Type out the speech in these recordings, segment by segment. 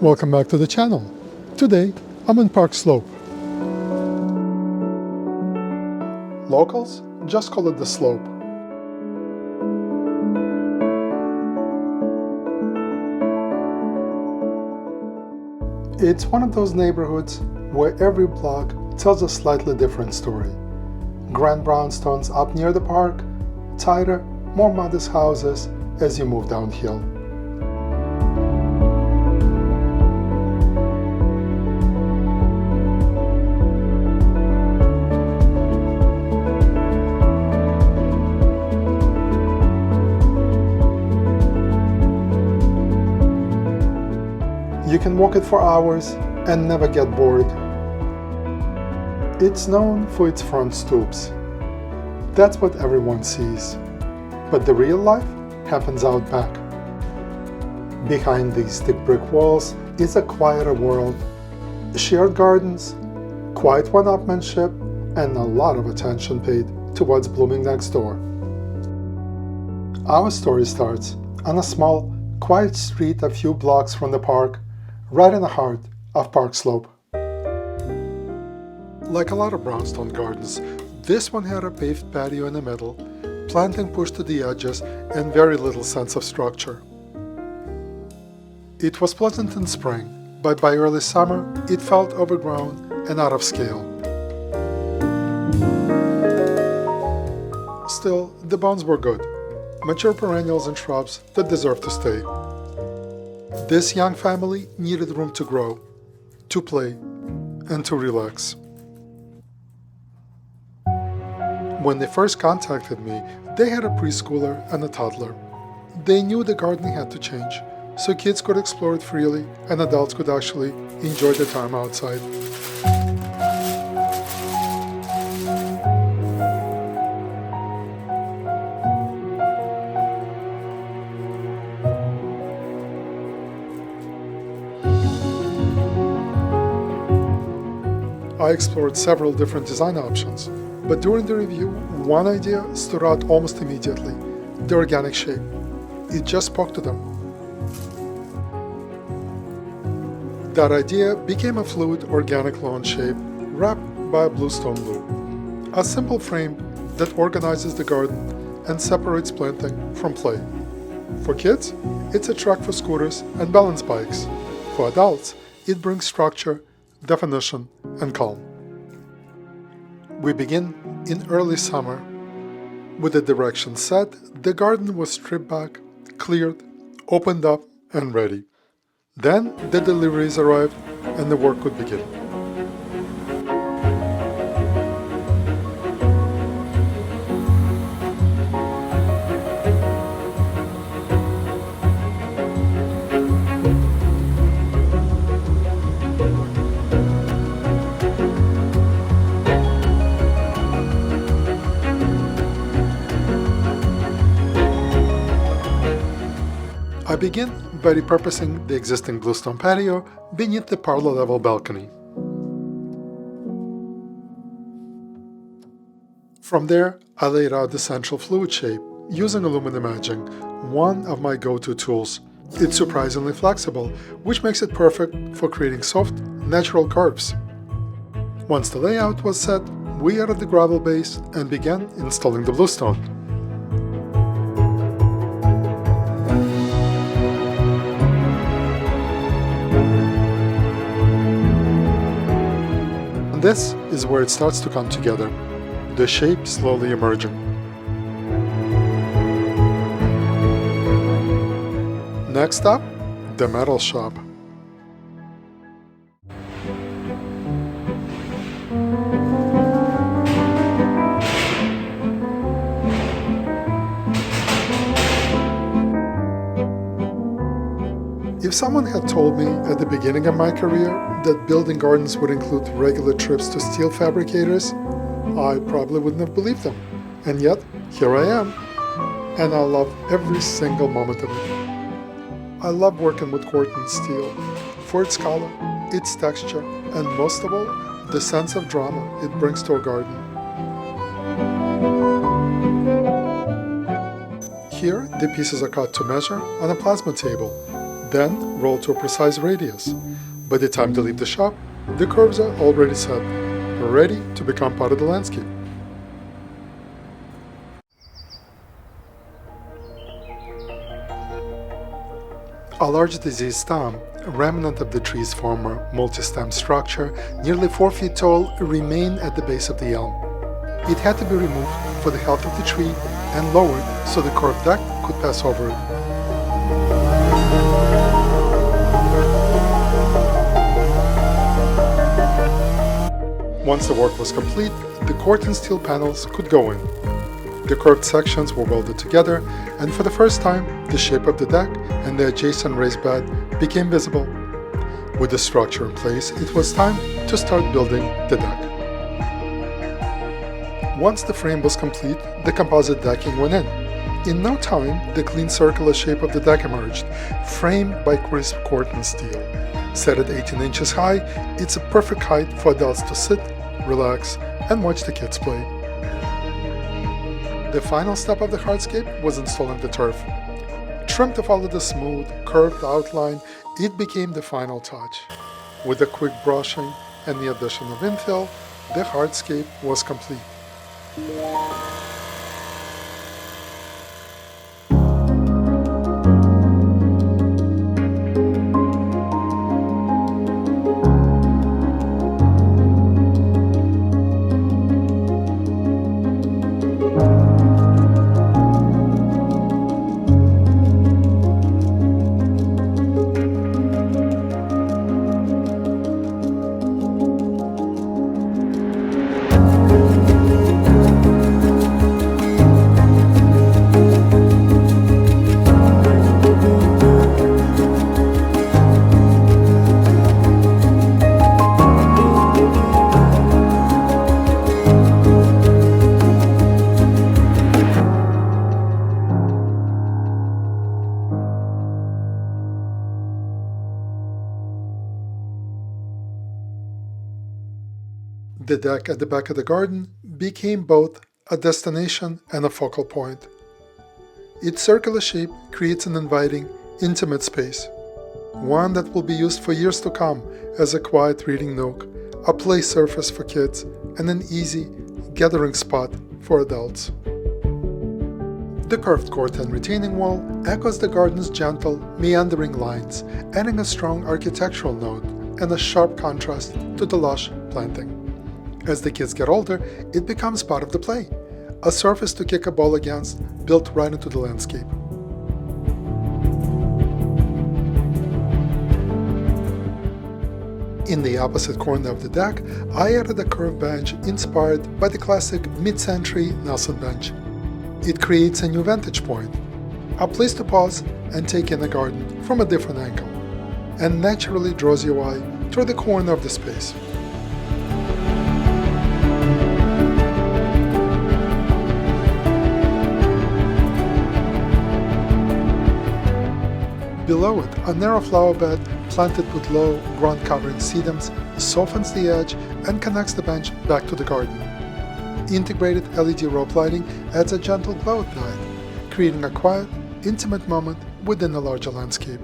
Welcome back to the channel. Today, I'm in Park Slope. Locals just call it the Slope. It's one of those neighborhoods where every block tells a slightly different story. Grand brownstones up near the park, tighter, more modest houses as you move downhill. You can walk it for hours and never get bored. It's known for its front stoops. That's what everyone sees. But the real life happens out back. Behind these thick brick walls is a quieter world. Shared gardens, quiet one-upmanship, and a lot of attention paid to what's blooming next door. Our story starts on a small, quiet street a few blocks from the park, right in the heart of Park Slope. Like a lot of brownstone gardens, this one had a paved patio in the middle, planting pushed to the edges, and very little sense of structure. It was pleasant in spring, but by early summer it felt overgrown and out of scale. Still, the bones were good, mature perennials and shrubs that deserved to stay. This young family needed room to grow, to play, and to relax. When they first contacted me, they had a preschooler and a toddler. They knew the garden had to change, so kids could explore it freely and adults could actually enjoy their time outside. I explored several different design options, but during the review, one idea stood out almost immediately: the organic shape. It just spoke to them. That idea became a fluid organic lawn shape wrapped by a bluestone loop, a simple frame that organizes the garden and separates planting from play. For kids, it's a track for scooters and balance bikes. For adults, it brings structure, definition, and calm. We begin in early summer. With the direction set, the garden was stripped back, cleared, opened up, and ready. Then the deliveries arrived and the work could begin. I begin by repurposing the existing bluestone patio beneath the parlor level balcony. From there, I laid out the central fluid shape using aluminum edging, one of my go-to tools. It's surprisingly flexible, which makes it perfect for creating soft, natural curves. Once the layout was set, we added the gravel base and began installing the bluestone. This is where it starts to come together, the shape slowly emerging. Next up, the metal shop. If someone had told me at the beginning of my career that building gardens would include regular trips to steel fabricators, I probably wouldn't have believed them. And yet, here I am. And I love every single moment of it. I love working with Corten steel for its color, its texture, and most of all, the sense of drama it brings to a garden. Here, the pieces are cut to measure on a plasma table. then rolled to a precise radius. By the time they leave the shop, the curves are already set, ready to become part of the landscape. A large diseased stump, a remnant of the tree's former multi-stem structure, nearly 4 feet tall, remained at the base of the elm. It had to be removed for the health of the tree and lowered so the curved deck could pass over it. Once the work was complete, the corten steel panels could go in. The curved sections were welded together, and for the first time, the shape of the deck and the adjacent raised bed became visible. With the structure in place, it was time to start building the deck. Once the frame was complete, the composite decking went in. In no time, the clean circular shape of the deck emerged, framed by crisp corten steel. Set at 18 inches high, it's a perfect height for adults to sit, relax, and watch the kids play. The final step of the hardscape was installing the turf. Trimmed to follow the smooth, curved outline, it became the final touch. With a quick brushing and the addition of infill, the hardscape was complete. The deck at the back of the garden became both a destination and a focal point. Its circular shape creates an inviting, intimate space, one that will be used for years to come as a quiet reading nook, a play surface for kids, and an easy gathering spot for adults. The curved corten retaining wall echoes the garden's gentle, meandering lines, adding a strong architectural note and a sharp contrast to the lush planting. As the kids get older, it becomes part of the play, a surface to kick a ball against, built right into the landscape. In the opposite corner of the deck, I added a curved bench inspired by the classic mid-century Nelson bench. It creates a new vantage point, a place to pause and take in the garden from a different angle, and naturally draws your eye toward the corner of the space. Below it, a narrow flower bed planted with low, ground-covering sedums softens the edge and connects the bench back to the garden. Integrated LED rope lighting adds a gentle glow at night, creating a quiet, intimate moment within a larger landscape.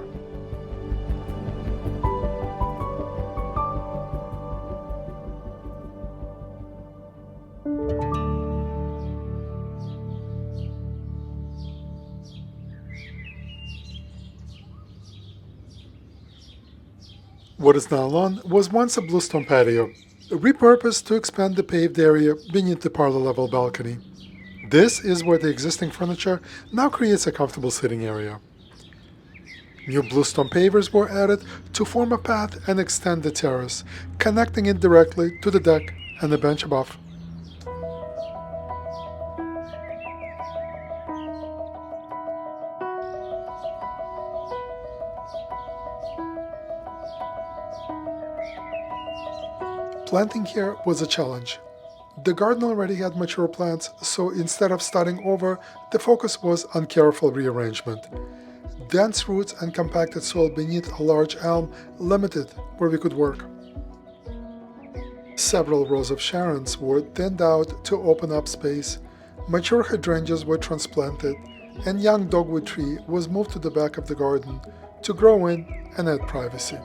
What is now lawn was once a bluestone patio, repurposed to expand the paved area beneath the parlor-level balcony. This is where the existing furniture now creates a comfortable sitting area. New bluestone pavers were added to form a path and extend the terrace, connecting it directly to the deck and the bench above. Planting here was a challenge. The garden already had mature plants, so instead of starting over, the focus was on careful rearrangement. Dense roots and compacted soil beneath a large elm limited where we could work. Several rows of Sharons were thinned out to open up space, mature hydrangeas were transplanted, and young dogwood tree was moved to the back of the garden, to grow in and add privacy.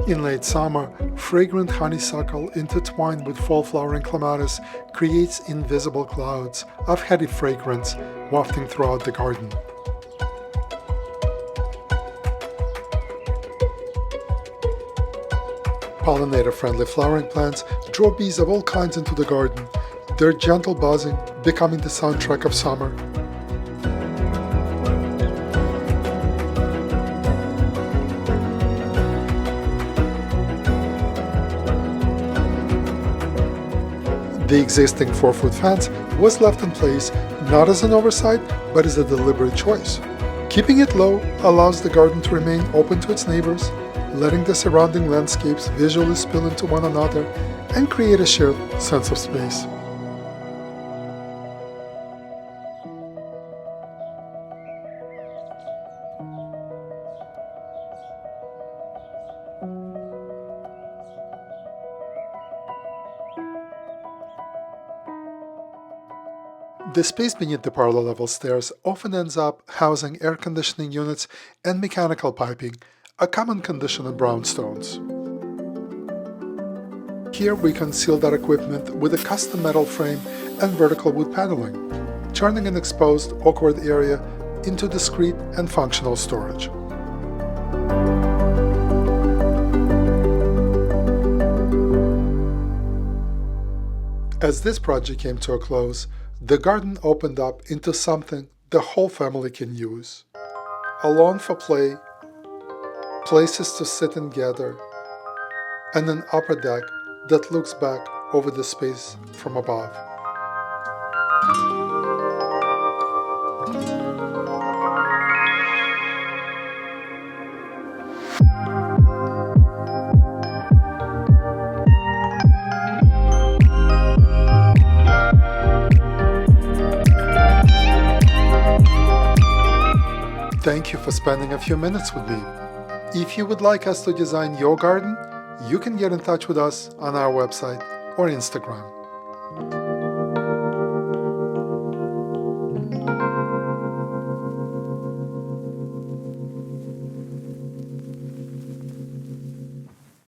In late summer, fragrant honeysuckle intertwined with fall flowering clematis creates invisible clouds of heady fragrance wafting throughout the garden. Pollinator-friendly flowering plants draw bees of all kinds into the garden, their gentle buzzing becoming the soundtrack of summer. The existing 4-foot fence was left in place not as an oversight, but as a deliberate choice. Keeping it low allows the garden to remain open to its neighbors, letting the surrounding landscapes visually spill into one another and create a shared sense of space. The space beneath the parlor level stairs often ends up housing air conditioning units and mechanical piping, a common condition in brownstones. Here we conceal that equipment with a custom metal frame and vertical wood paneling, turning an exposed, awkward area into discreet and functional storage. As this project came to a close, the garden opened up into something the whole family can use. A lawn for play, places to sit and gather, and an upper deck that looks back over the space from above. Thank you for spending a few minutes with me. If you would like us to design your garden, you can get in touch with us on our website or Instagram.